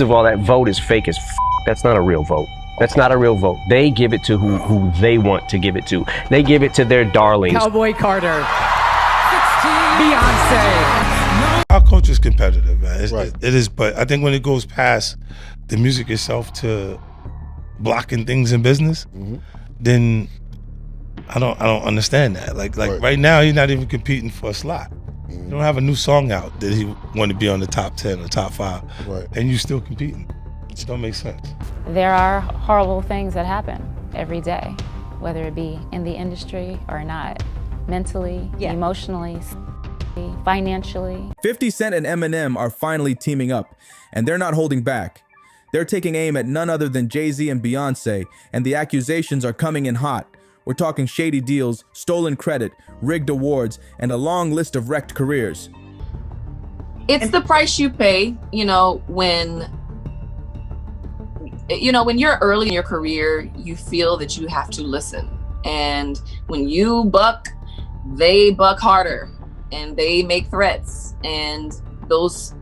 of all, that vote is fake as f. That's not a real vote. That's not a real vote. They give it to who they want to give it to. They give it to their darlings. Cowboy Carter. Beyonce. Our culture is competitive, man. Right. It is, but I think when it goes past the music itself to blocking things in business, then I don't understand that. Like right now, he's not even competing for a slot. You don't have a new song out that he want to be on the top 10 or top 5, and you still competing. It don't make sense. There are horrible things that happen every day, whether it be in the industry or not, mentally, emotionally, financially. 50 Cent and Eminem are finally teaming up, and they're not holding back. They're taking aim at none other than Jay-Z and Beyonce, and the accusations are coming in hot. We're talking shady deals, stolen credit, rigged awards, and a long list of wrecked careers. It's the price you pay, when you're early in your career, you feel that you have to listen. And when you buck, they buck harder and they make threats. And those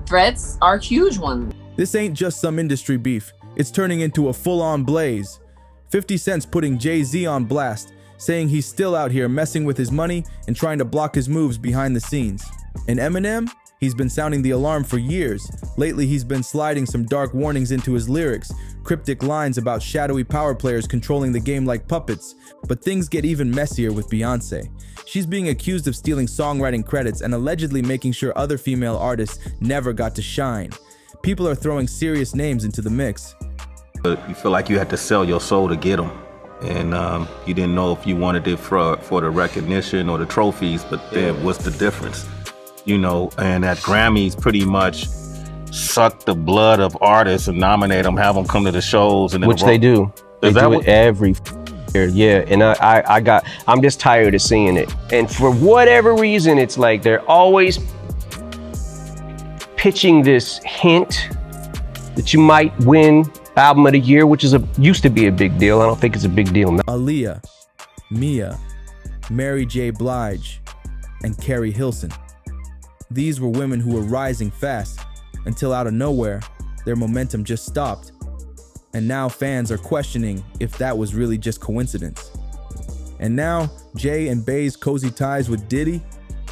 threats are huge ones. This ain't just some industry beef. It's turning into a full-on blaze. 50 Cent's putting Jay-Z on blast, saying he's still out here messing with his money and trying to block his moves behind the scenes. And Eminem? He's been sounding the alarm for years. Lately, he's been sliding some dark warnings into his lyrics, cryptic lines about shadowy power players controlling the game like puppets. But things get even messier with Beyonce. She's being accused of stealing songwriting credits and allegedly making sure other female artists never got to shine. People are throwing serious names into the mix. You feel like you had to sell your soul to get them. And you didn't know if you wanted it for the recognition or the trophies, but then what's the difference? And that Grammys pretty much suck the blood of artists and nominate them, have them come to the shows. And Which they do. They do it every year, yeah. And I'm just tired of seeing it. And for whatever reason, it's like they're always pitching this hint that you might win Album of the Year, which used to be a big deal. I don't think it's a big deal now. Aaliyah, Mia, Mary J. Blige, and Carrie Hilson. These were women who were rising fast until out of nowhere, their momentum just stopped. And now fans are questioning if that was really just coincidence. And now, Jay and Bey's cozy ties with Diddy?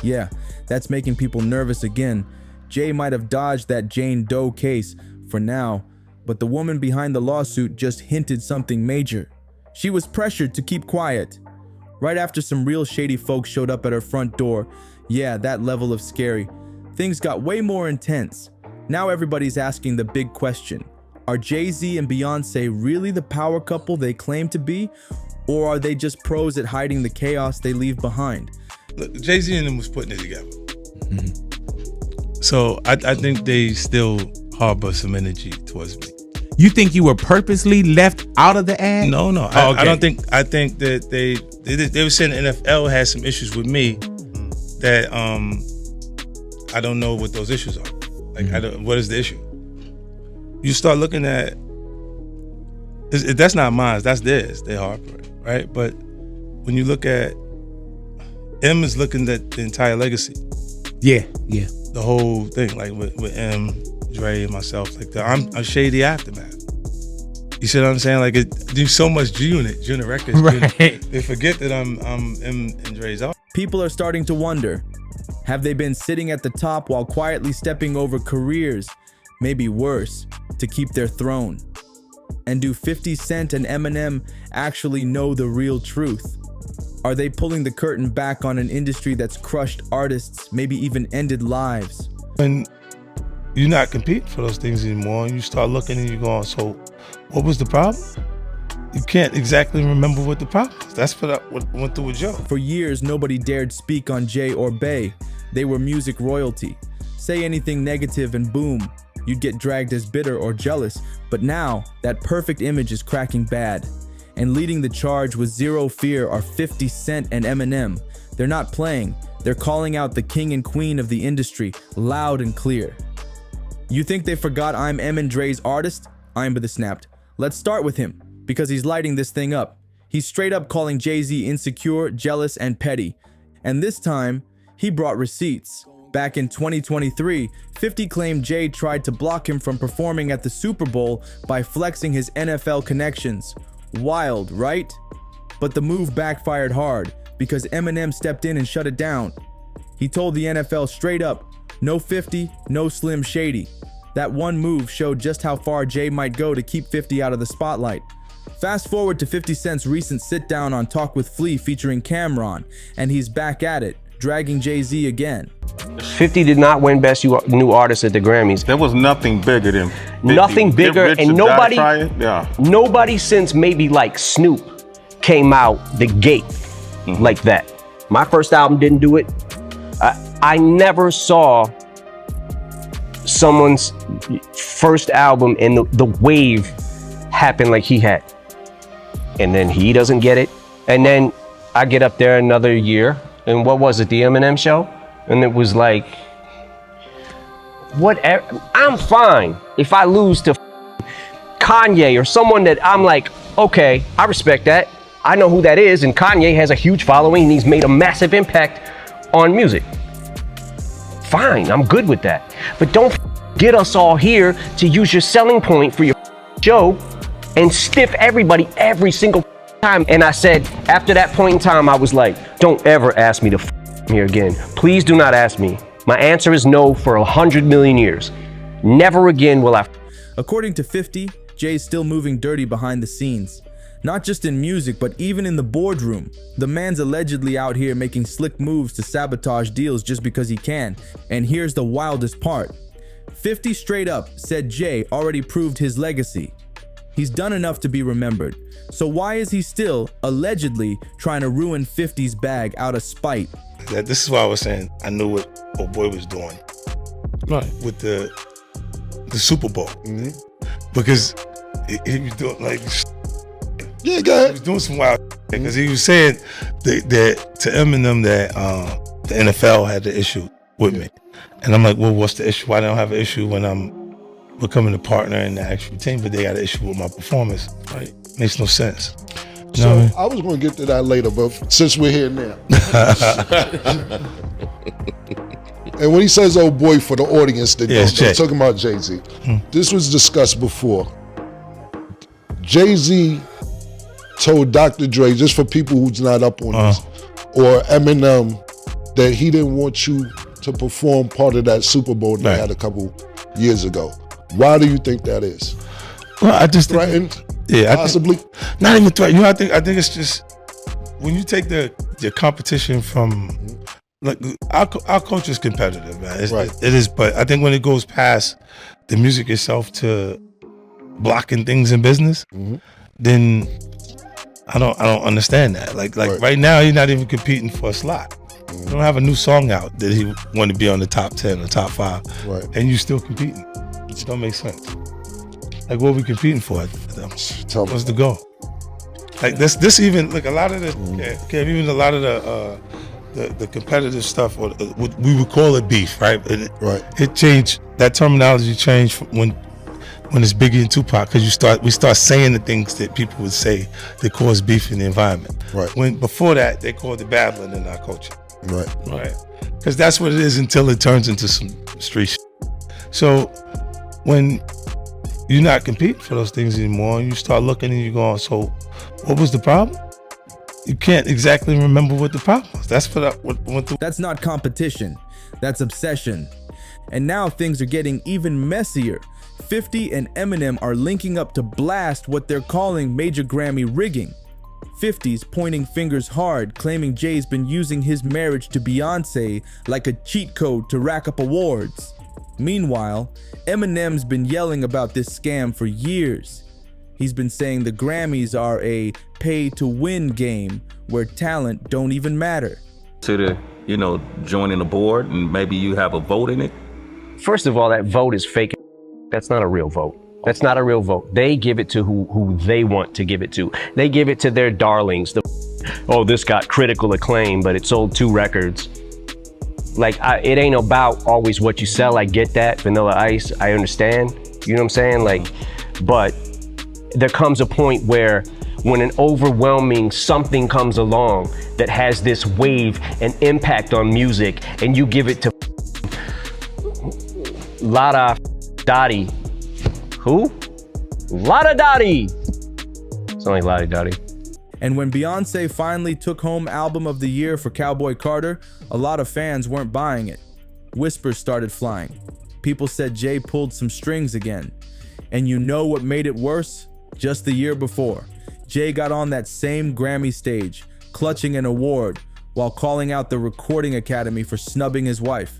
Yeah, that's making people nervous again. Jay might have dodged that Jane Doe case for now, but the woman behind the lawsuit just hinted something major. She was pressured to keep quiet. Right after some real shady folks showed up at her front door, yeah, that level of scary, things got way more intense. Now everybody's asking the big question. Are Jay-Z and Beyonce really the power couple they claim to be? Or are they just pros at hiding the chaos they leave behind? Look, Jay-Z and them was putting it together. So I think they still harbor some energy towards me. You think you were purposely left out of the ad? No. Oh, okay. I don't think. I think that they were saying the NFL had some issues with me that I don't know what those issues are. Like, what is the issue? You start looking at that's not mine. That's theirs. They harbor it, right? But when you look at M is looking at the entire legacy. Yeah. The whole thing, like with M, Dre, and myself, like I'm a shady aftermath. You see what I'm saying? Like there's so much G Unit Records. Right. They forget that I'm M and Dre's out. People are starting to wonder, have they been sitting at the top while quietly stepping over careers, maybe worse, to keep their throne? And do 50 Cent and Eminem actually know the real truth? Are they pulling the curtain back on an industry that's crushed artists, maybe even ended lives? When you're not competing for those things anymore, and you start looking and you're going, so what was the problem? You can't exactly remember what the problem was. That's what I went through with Joe. For years, nobody dared speak on Jay or Bey. They were music royalty. Say anything negative and boom, you'd get dragged as bitter or jealous. But now, that perfect image is cracking bad. And leading the charge with zero fear are 50 Cent and Eminem. They're not playing. They're calling out the king and queen of the industry, loud and clear. You think they forgot I'm M and Dre's artist? I'm the snapped. Let's start with him, because he's lighting this thing up. He's straight up calling Jay-Z insecure, jealous, and petty. And this time, he brought receipts. Back in 2023, 50 claimed Jay tried to block him from performing at the Super Bowl by flexing his NFL connections. Wild, right? But the move backfired hard because Eminem stepped in and shut it down. He told the NFL straight up, no 50, no Slim Shady. That one move showed just how far Jay might go to keep 50 out of the spotlight. Fast forward to 50 Cent's recent sit-down on Talk with Flea featuring Cameron, and he's back at it, dragging Jay-Z again. 50 did not win Best New Artist at the Grammys. There was nothing bigger than 50. Nothing bigger, Get Rich and or Die Trying, nobody since maybe like Snoop came out the gate like that. My first album didn't do it. I never saw someone's first album and the wave happen like he had. And then he doesn't get it. And then I get up there another year, and what was it, the Eminem show? And it was like, whatever. I'm fine if I lose to Kanye or someone that I'm like, okay, I respect that. I know who that is, and Kanye has a huge following and he's made a massive impact on music. Fine, I'm good with that. But don't get us all here to use your selling point for your show and stiff everybody every single time. And I said, after that point in time, I was like, don't ever ask me to here again. Please do not ask me. My answer is no for 100 million years. Never again will I. According to 50, Jay's still moving dirty behind the scenes. Not just in music, but even in the boardroom. The man's allegedly out here making slick moves to sabotage deals just because he can. And here's the wildest part. 50 straight up said Jay already proved his legacy. He's done enough to be remembered. So why is he still, allegedly, trying to ruin 50's bag out of spite? This is why I was saying I knew what old boy was doing. Right. With the Super Bowl. Because he was doing like... Yeah, go ahead. He was doing some wild because he was saying that to Eminem that the NFL had the issue with me. And I'm like, well, what's the issue? Why don't I have an issue when I'm becoming a partner in the actual team, but they got an issue with my performance? Right? Makes no sense. You know what I mean? I was going to get to that later, but since we're here now. And when he says old boy for the audience that don't, I'm talking about Jay-Z. This was discussed before. Jay-Z told Dr. Dre, just for people who's not up on this, or Eminem, that he didn't want you to perform part of that Super Bowl they had a couple years ago. Why do you think that is? Well, I just threatened. Possibly. Not even threatened. You know, I think it's just when you take the competition from like our culture is competitive, man. It is, but I think when it goes past the music itself to blocking things in business, then I don't understand that. Like right now, he's not even competing for a slot. You don't have a new song out that he want to be on the top 10 or top 5, and you still competing. It just don't make sense. Like, what are we competing for? What's the goal? Like this even like a lot of the even a lot of the competitive stuff, or what we would call it beef, right? It changed. That terminology changed from when it's Biggie and Tupac, because we start saying the things that people would say that cause beef in the environment. When before that they called it battling in our culture. Right. Because that's what it is until it turns into some street shit. So when you're not competing for those things anymore, and you start looking and you're going, so what was the problem? You can't exactly remember what the problem was. That's what went through. That's not competition. That's obsession. And now things are getting even messier. 50 and Eminem are linking up to blast what they're calling major Grammy rigging. 50's pointing fingers hard, claiming Jay's been using his marriage to Beyonce like a cheat code to rack up awards. Meanwhile, Eminem's been yelling about this scam for years. He's been saying the Grammys are a pay-to-win game where talent don't even matter. To joining the board and maybe you have a vote in it? First of all, that vote is fake. That's not a real vote. That's not a real vote. They give it to who they want to give it to. They give it to their darlings. This got critical acclaim, but it sold 2 records. Like, it ain't about always what you sell. I get that. Vanilla Ice, I understand. You know what I'm saying? Like, but there comes a point where when an overwhelming something comes along that has this wave and impact on music, and you give it to Lada Dottie. Who? Lada Dottie. Sound like Lottie Dottie. And when Beyonce finally took home Album of the Year for Cowboy Carter, a lot of fans weren't buying it. Whispers started flying. People said Jay pulled some strings again. And you know what made it worse? Just the year before, Jay got on that same Grammy stage, clutching an award, while calling out the Recording Academy for snubbing his wife.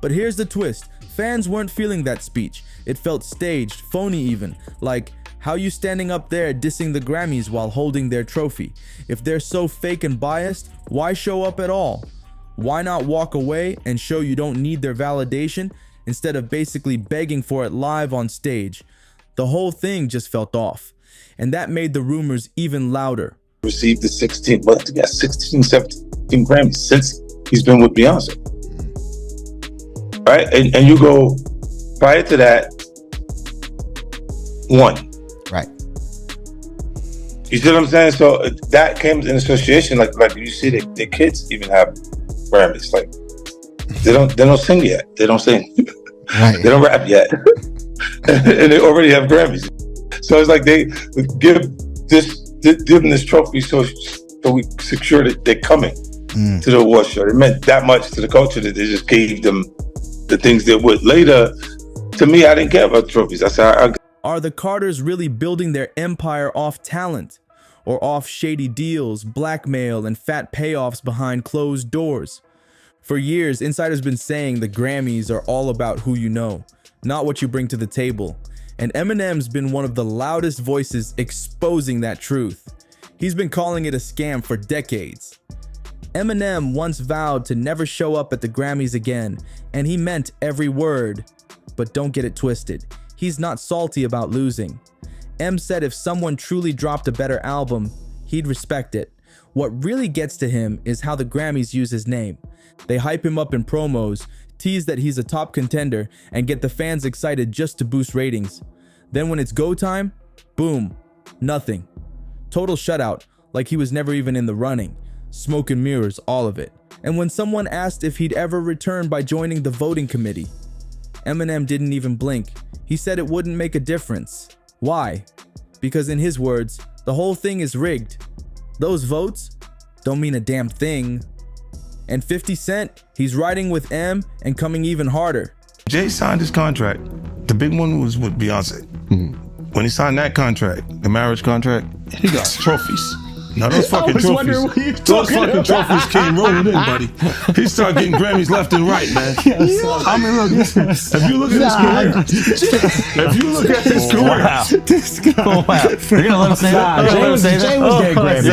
But here's the twist. Fans weren't feeling that speech. It felt staged, phony even, like, how you standing up there dissing the Grammys while holding their trophy? If they're so fake and biased, why show up at all? Why not walk away and show you don't need their validation instead of basically begging for it live on stage? The whole thing just felt off, and that made the rumors even louder. Received the 16 Grammys since he's been with Beyonce. Right? And you go prior to that, 1. Right. You see what I'm saying? So that came in association, like you see the kids even have Grammys. Like they don't sing yet. They don't sing. Right. They don't rap yet. And they already have Grammys. So it's like they give them this trophy so we secure that they're coming to the award show. It meant that much to the culture that they just gave them the things they would. Later, to me, I didn't care about trophies. I said, Are the Carters really building their empire off talent? Or off shady deals, blackmail, and fat payoffs behind closed doors? For years, insiders been saying the Grammys are all about who you know, not what you bring to the table. And Eminem's been one of the loudest voices exposing that truth. He's been calling it a scam for decades. Eminem once vowed to never show up at the Grammys again, and he meant every word. But don't get it twisted. He's not salty about losing. M said if someone truly dropped a better album, he'd respect it. What really gets to him is how the Grammys use his name. They hype him up in promos, tease that he's a top contender, and get the fans excited just to boost ratings. Then when it's go time, boom, nothing. Total shutout, like he was never even in the running. Smoke and mirrors, all of it. And when someone asked if he'd ever return by joining the voting committee, Eminem didn't even blink. He said it wouldn't make a difference. Why? Because in his words, the whole thing is rigged. Those votes don't mean a damn thing. And 50 Cent, he's riding with M and coming even harder. Jay signed his contract. The big one was with Beyonce. When he signed that contract, the marriage contract, he got trophies. Now those fucking trophies, those fucking trophies came rolling in, buddy. He started getting Grammys left and right, man. I mean, look, if you look at his career, This guy. Oh, wow. You're gonna let him say that? Jay was getting Grammys. he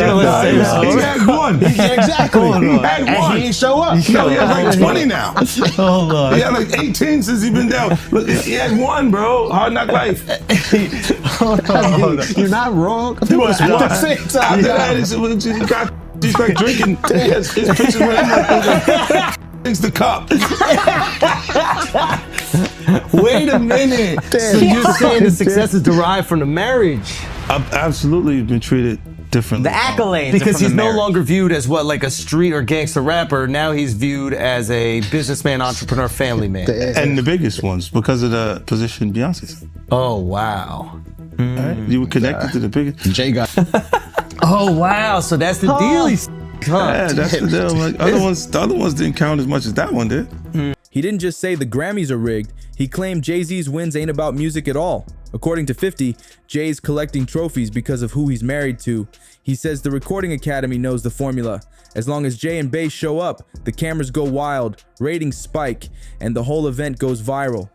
had one. Exactly. He had And one. he didn't show up. No, he has like 20 now. Hold on. He had like 18 since he been down. Look, he had one, bro. Hard Knock Life. You're not wrong. He was At the one. same time, After that, he's like drinking. His pictures with him like things the cup. Wait a minute. So you're saying the success is derived from the marriage? I've absolutely been treated differently. The accolades. Because he's no marriage. longer viewed as what, like a street or gangster rapper. Now he's viewed as a businessman, entrepreneur, family man. And the biggest ones because of the position Beyonce's. Oh, wow. Right? You were connected to the biggest. Jay got. Oh, wow. So that's the deal. Yeah, that's the deal. Like, the other ones didn't count as much as that one did. He didn't just say the Grammys are rigged, he claimed Jay-Z's wins ain't about music at all. According to 50, Jay's collecting trophies because of who he's married to. He says the Recording Academy knows the formula. As long as Jay and Bey show up, the cameras go wild, ratings spike, and the whole event goes viral.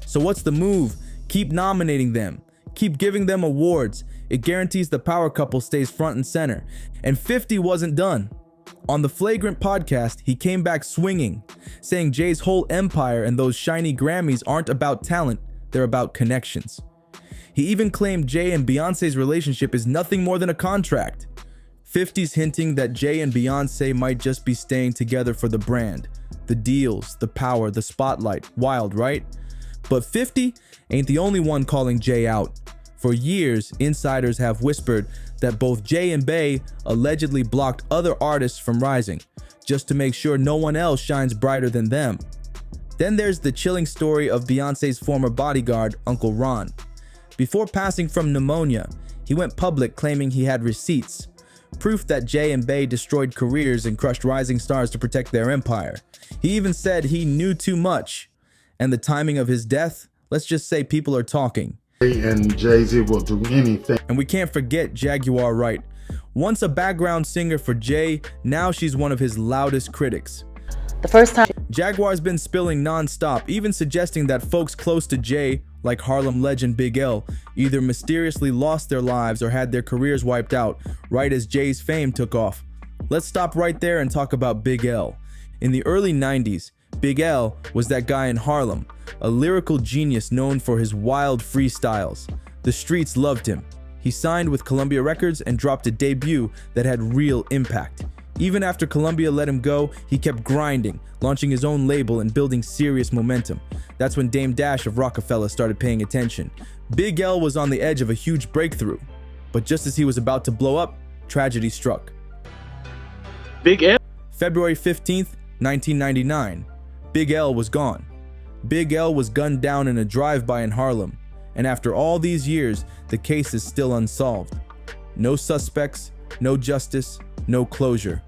So what's the move? Keep nominating them. Keep giving them awards. It guarantees the power couple stays front and center. And 50 wasn't done. On the Flagrant podcast, he came back swinging, saying Jay's whole empire and those shiny Grammys aren't about talent, they're about connections. He even claimed Jay and Beyonce's relationship is nothing more than a contract. 50's hinting that Jay and Beyonce might just be staying together for the brand, the deals, the power, the spotlight. Wild, right? But 50 ain't the only one calling Jay out. For years, insiders have whispered that both Jay and Bey allegedly blocked other artists from rising, just to make sure no one else shines brighter than them. Then there's the chilling story of Beyonce's former bodyguard, Uncle Ron. Before passing from pneumonia, he went public claiming he had receipts, proof that Jay and Bey destroyed careers and crushed rising stars to protect their empire. He even said he knew too much. And the timing of his death, let's just say people are talking. And Jay Z will do anything. And we can't forget Jaguar Wright. Once a background singer for Jay, now she's one of his loudest critics. The first time Jaguar's been spilling non-stop, even suggesting that folks close to Jay, like Harlem legend Big L, either mysteriously lost their lives or had their careers wiped out, right as Jay's fame took off. Let's stop right there and talk about Big L. In the early 90s, Big L was that guy in Harlem, a lyrical genius known for his wild freestyles. The streets loved him. He signed with Columbia Records and dropped a debut that had real impact. Even after Columbia let him go, he kept grinding, launching his own label and building serious momentum. That's when Dame Dash of Rockefeller started paying attention. Big L was on the edge of a huge breakthrough, but just as he was about to blow up, tragedy struck. Big L? February 15th, 1999. Big L was gone. Big L was gunned down in a drive-by in Harlem, and after all these years, the case is still unsolved. No suspects, no justice, no closure.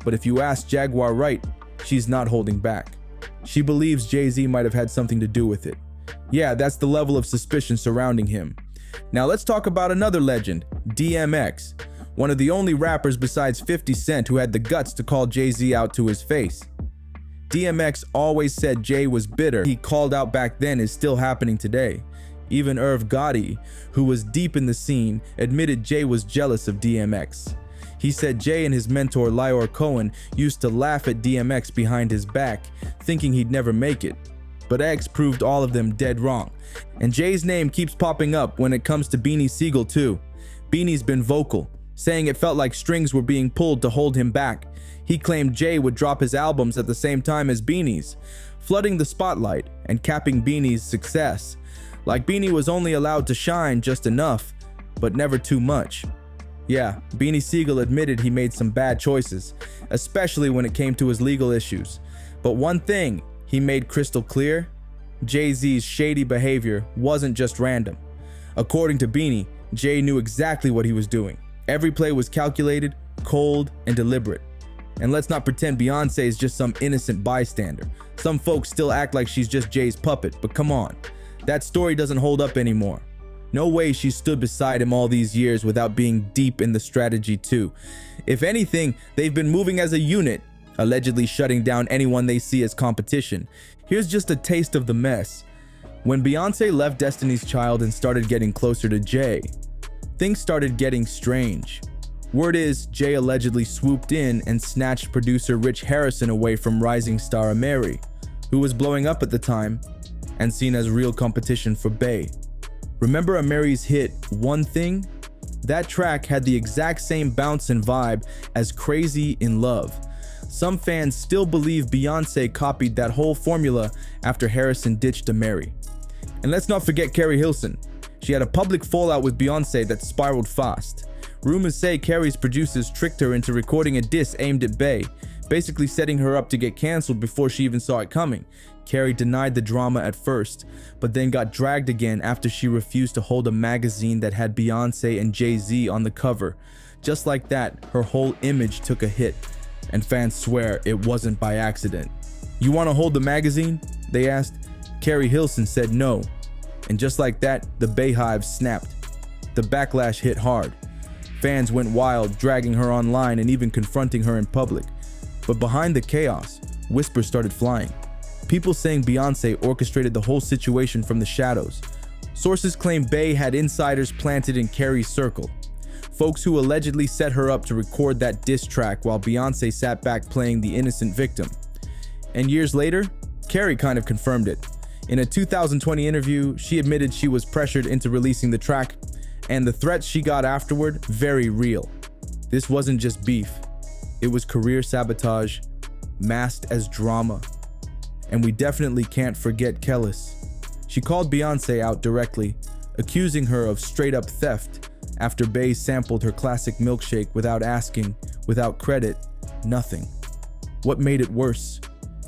But if you ask Jaguar Wright, she's not holding back. She believes Jay-Z might have had something to do with it. Yeah, that's the level of suspicion surrounding him. Now let's talk about another legend, DMX, one of the only rappers besides 50 Cent who had the guts to call Jay-Z out to his face. DMX always said Jay was bitter. He called out back then is still happening today. Even Irv Gotti, who was deep in the scene, admitted Jay was jealous of DMX. He said Jay and his mentor Lyor Cohen used to laugh at DMX behind his back, thinking he'd never make it. But X proved all of them dead wrong. And Jay's name keeps popping up when it comes to Beanie Siegel too. Beanie's been vocal, saying it felt like strings were being pulled to hold him back. He claimed Jay would drop his albums at the same time as Beanie's, flooding the spotlight and capping Beanie's success. Like Beanie was only allowed to shine just enough, but never too much. Yeah, Beanie Siegel admitted he made some bad choices, especially when it came to his legal issues. But one thing he made crystal clear, Jay-Z's shady behavior wasn't just random. According to Beanie, Jay knew exactly what he was doing. Every play was calculated, cold, and deliberate. And let's not pretend Beyonce is just some innocent bystander. Some folks still act like she's just Jay's puppet, but come on. That story doesn't hold up anymore. No way she stood beside him all these years without being deep in the strategy too. If anything, they've been moving as a unit, allegedly shutting down anyone they see as competition. Here's just a taste of the mess. When Beyonce left Destiny's Child and started getting closer to Jay, things started getting strange. Word is, Jay allegedly swooped in and snatched producer Rich Harrison away from rising star Mary, who was blowing up at the time and seen as real competition for Bey. Remember Mary's hit, One Thing? That track had the exact same bounce and vibe as Crazy in Love. Some fans still believe Beyonce copied that whole formula after Harrison ditched Mary. And let's not forget Carrie Hilson. She had a public fallout with Beyonce that spiraled fast. Rumors say Carrie's producers tricked her into recording a diss aimed at Bey, basically setting her up to get canceled before she even saw it coming. Carrie denied the drama at first, but then got dragged again after she refused to hold a magazine that had Beyonce and Jay Z on the cover. Just like that, her whole image took a hit, and fans swear it wasn't by accident. "You want to hold the magazine?" they asked. Carrie Hilson said no, and just like that, the Bayhive snapped. The backlash hit hard. Fans went wild, dragging her online and even confronting her in public. But behind the chaos, whispers started flying. People saying Beyonce orchestrated the whole situation from the shadows. Sources claim Bey had insiders planted in Carrie's circle. Folks who allegedly set her up to record that diss track while Beyonce sat back playing the innocent victim. And years later, Carrie kind of confirmed it. In a 2020 interview, she admitted she was pressured into releasing the track, and the threats she got afterward, very real. This wasn't just beef. It was career sabotage, masked as drama. And we definitely can't forget Kellis. She called Beyonce out directly, accusing her of straight-up theft after Bey sampled her classic milkshake without asking, without credit, nothing. What made it worse?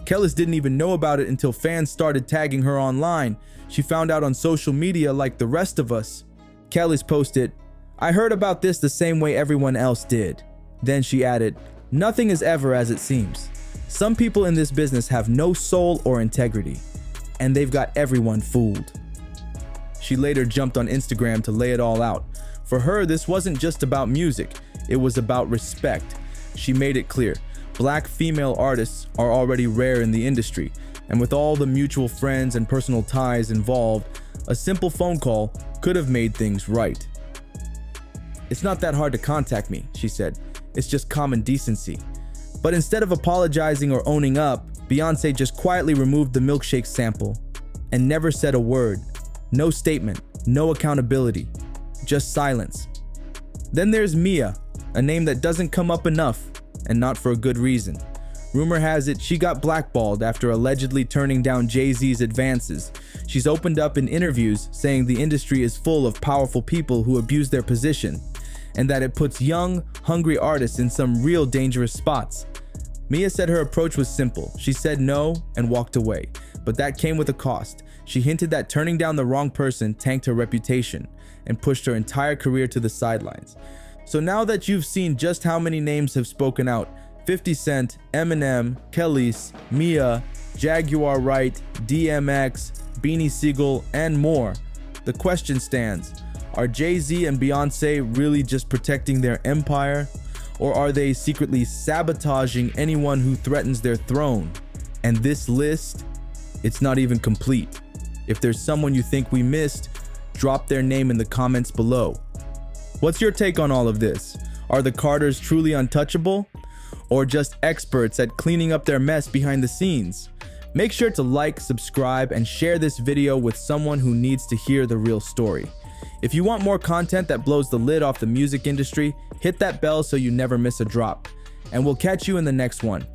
Kellis didn't even know about it until fans started tagging her online. She found out on social media like the rest of us. Kellis posted, "I heard about this the same way everyone else did." Then she added, "Nothing is ever as it seems. Some people in this business have no soul or integrity, and they've got everyone fooled." She later jumped on Instagram to lay it all out. For her, this wasn't just about music, it was about respect. She made it clear, black female artists are already rare in the industry, and with all the mutual friends and personal ties involved, a simple phone call could have made things right. "It's not that hard to contact me," she said. "It's just common decency." But instead of apologizing or owning up, Beyonce just quietly removed the milkshake sample and never said a word. No statement, no accountability, just silence. Then there's Mia, a name that doesn't come up enough, and not for a good reason. Rumor has it she got blackballed after allegedly turning down JayZ's advances. She's opened up in interviews saying the industry is full of powerful people who abuse their position, and that it puts young, hungry artists in some real dangerous spots. Mia said her approach was simple. She said no and walked away, but that came with a cost. She hinted that turning down the wrong person tanked her reputation and pushed her entire career to the sidelines. So now that you've seen just how many names have spoken out, 50 Cent, Eminem, Kellis, Mia, Jaguar Wright, DMX, Beanie Siegel, and more, the question stands, are Jay-Z and Beyonce really just protecting their empire? Or are they secretly sabotaging anyone who threatens their throne? And this list, it's not even complete. If there's someone you think we missed, drop their name in the comments below. What's your take on all of this? Are the Carters truly untouchable? Or just experts at cleaning up their mess behind the scenes? Make sure to like, subscribe, and share this video with someone who needs to hear the real story. If you want more content that blows the lid off the music industry, hit that bell so you never miss a drop. And we'll catch you in the next one.